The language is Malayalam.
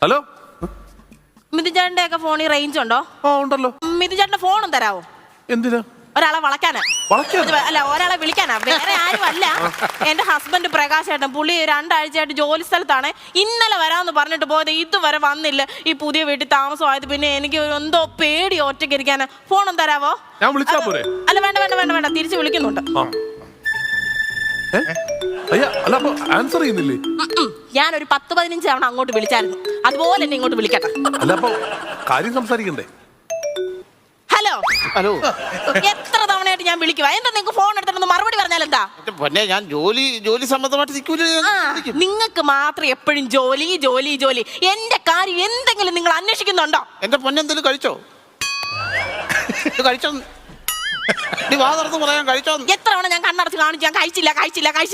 ഹലോ, മിഥുചേട്ടന്റെ ഒക്കെ ഫോണിൽ റേഞ്ച് ഉണ്ടോ? ഉണ്ടല്ലോ. മിഥുചേട്ടന്റെ ഫോണും തരാവോ? എന്തിനാ? ഒരാളെ വളയ്ക്കാനാ. അല്ല, ഒരാളെ വിളിക്കാനാ, വേറെ ആരും അല്ല. എന്റെ ഹസ്ബൻഡ് പ്രകാശ് ഏട്ടൻ, പുള്ളി 2 ആഴ്ചയായിട്ട് ജോലി സ്ഥലത്താണ്. ഇന്നലെ വരാമെന്ന് പറഞ്ഞിട്ട് പോയത്, ഇതുവരെ വന്നില്ല. ഈ പുതിയ വീട്ടിൽ താമസമായത് പിന്നെ എനിക്ക് എന്തോ പേടി ഒറ്റയ്ക്ക് ഇരിക്കാനാ. ഫോണും തരാവോ? ഞാൻ വിളിച്ചാ പോരെ? അല്ല, വേണ്ട വേണ്ട വേണ്ട വേണ്ട, തിരിച്ച് വിളിക്കുന്നുണ്ട്. അല്ല, അപ്പൊ ആൻസർ ചെയ്യുന്നില്ലേ? ഞാനൊരു 10-15 തവണ അങ്ങോട്ട് വിളിച്ചായിരുന്നു, അതുപോലെ എന്നെ ഇങ്ങോട്ട് വിളിക്കട്ടെ. അല്ല, അപ്പൊ കാര്യം സംസാരിക്കണ്ടേ? ഹലോ ഹലോ, എത്ര തവണയായിട്ട് ഞാൻ വിളിക്കുക? എന്താ നിങ്ങൾക്ക് ഫോൺ എടുത്തിട്ടൊന്ന് മറുപടി പറഞ്ഞാൽ എന്താ? പിന്നെ ഞാൻ ജോലി സംബന്ധമായിട്ട് നിങ്ങൾക്ക് മാത്രം എപ്പോഴും ജോലി ജോലി ജോലി. എന്റെ കാര്യം എന്തെങ്കിലും നിങ്ങൾ അന്വേഷിക്കുന്നുണ്ടോ? എന്റെ പൊന്നെന്തെങ്കിലും കഴിച്ചോ? കഴിച്ചോ? നീ വാ തുറന്ന് പറയാൻ കഴിച്ചോ? എത്ര തവണ ഞാൻ കണ്ണടച്ച് കാണിച്ചു, ഞാൻ കഴിച്ചില്ല കഴിച്ചില്ല കഴിച്ചില്ല.